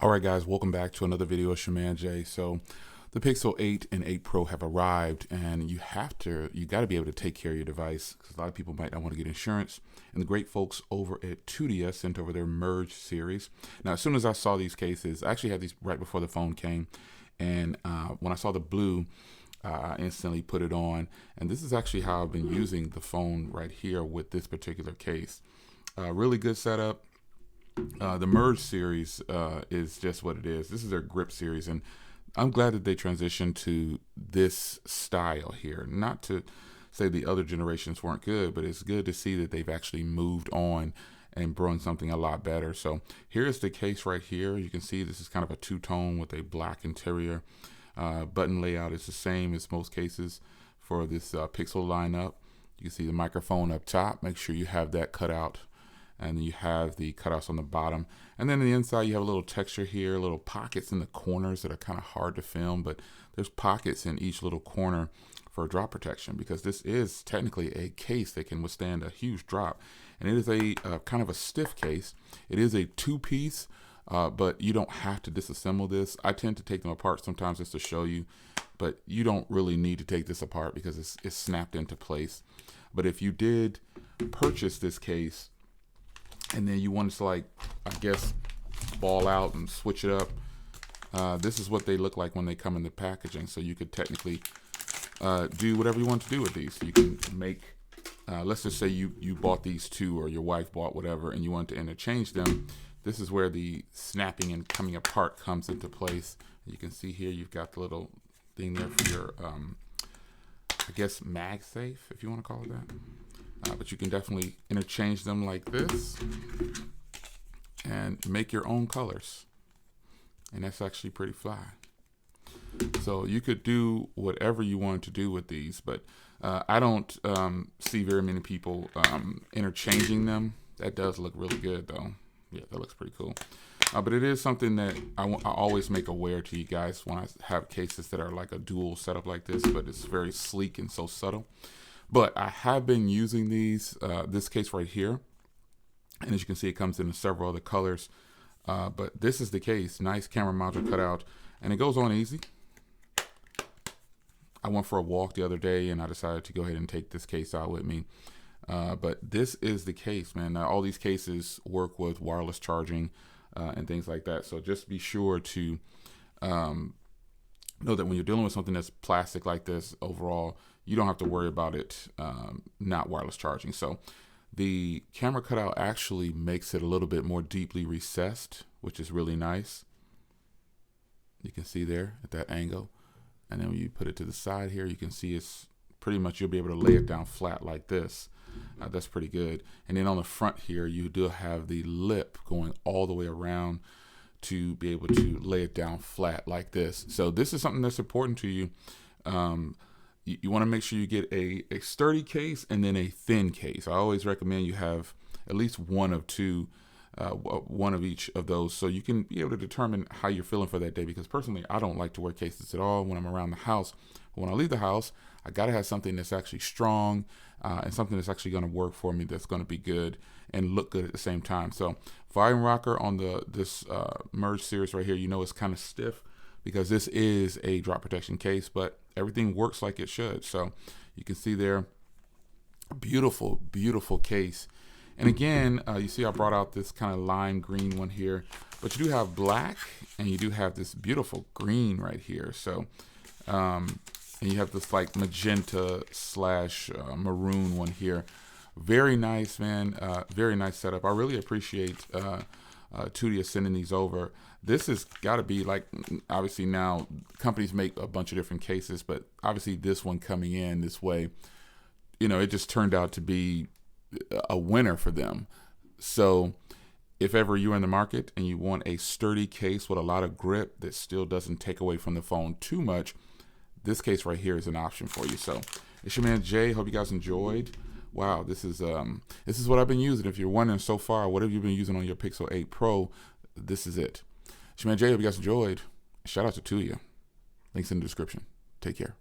All right, guys, welcome back to another video of Shaman J. So the Pixel 8 and 8 Pro have arrived, and you got to be able to take care of your device because a lot of people might not want to get insurance. And the great folks over at Tudia sent over their Merge series. Now, as soon as I saw these cases, I actually had these right before the phone came, and when I saw the blue, I instantly put it on. And this is actually how I've been using the phone right here with this particular case. Really good setup. The Merge series is just what it is. This is their grip series, and I'm glad that they transitioned to this style here. Not to say the other generations weren't good, but it's good to see that they've actually moved on and brought something a lot better. So here's the case right here. You can see this is kind of a two-tone with a black interior. Button layout is the same as most cases for this Pixel lineup. You can see the microphone up top. Make sure you have that cut out. And you have the cutouts on the bottom. And then on the inside, you have a little texture here, little pockets in the corners that are kind of hard to film, but there's pockets in each little corner for drop protection because this is technically a case that can withstand a huge drop. And it is a kind of a stiff case. It is a two-piece, but you don't have to disassemble this. I tend to take them apart sometimes just to show you, but you don't really need to take this apart because it's snapped into place. But if you did purchase this case, and then you want to, like, I guess, ball out and switch it up. This is what they look like when they come in the packaging. So you could technically do whatever you want to do with these. So you can make, let's just say you bought these two or your wife bought whatever and you want to interchange them. This is where the snapping and coming apart comes into place. You can see here you've got the little thing there for your, I guess, MagSafe, if you want to call it that. But you can definitely interchange them like this and make your own colors. And that's actually pretty fly. So you could do whatever you want to do with these, but I don't see very many people interchanging them. That does look really good though. Yeah, that looks pretty cool. But it is something that I always make aware to you guys when I have cases that are like a dual setup like this, but it's very sleek and so subtle. But I have been using these, this case right here. And as you can see, it comes in several other colors. But this is the case. Nice camera module cutout. And it goes on easy. I went for a walk the other day and I decided to go ahead and take this case out with me. But this is the case, man. Now, all these cases work with wireless charging and things like that. So just be sure to know that when you're dealing with something that's plastic like this, overall, you don't have to worry about it not wireless charging. So the camera cutout actually makes it a little bit more deeply recessed, which is really nice. You can see there at that angle. And then when you put it to the side here, you can see it's pretty much, you'll be able to lay it down flat like this. That's pretty good. And then on the front here, you do have the lip going all the way around to be able to lay it down flat like this. So this is something that's important to you. You want to make sure you get a sturdy case and then a thin case. I always recommend you have at least one of two, one of each of those, so you can be able to determine how you're feeling for that day. Because personally, I don't like to wear cases at all when I'm around the house. When I leave the house, I got to have something that's actually strong and something that's actually going to work for me, that's going to be good and look good at the same time. So volume rocker on this Merge series right here, you know it's kind of stiff because this is a drop protection case, but everything works like it should. So you can see there, beautiful, beautiful case. And again, you see I brought out this kind of lime green one here, but you do have black and you do have this beautiful green right here. So, and you have this like magenta slash maroon one here. Very nice, man. Very nice setup. I really appreciate Tudia sending these over. This has got to be like, obviously now companies make a bunch of different cases, but obviously this one coming in this way, you know, it just turned out to be a winner for them. So if ever you're in the market and you want a sturdy case with a lot of grip that still doesn't take away from the phone too much, this case right here is an option for you. So it's your man Jay. Hope you guys enjoyed. Wow, this is what I've been using. If you're wondering so far, what have you been using on your Pixel 8 Pro? This is it. It's your man Jay. Hope you guys enjoyed. Shout out to Tudia. Links in the description. Take care.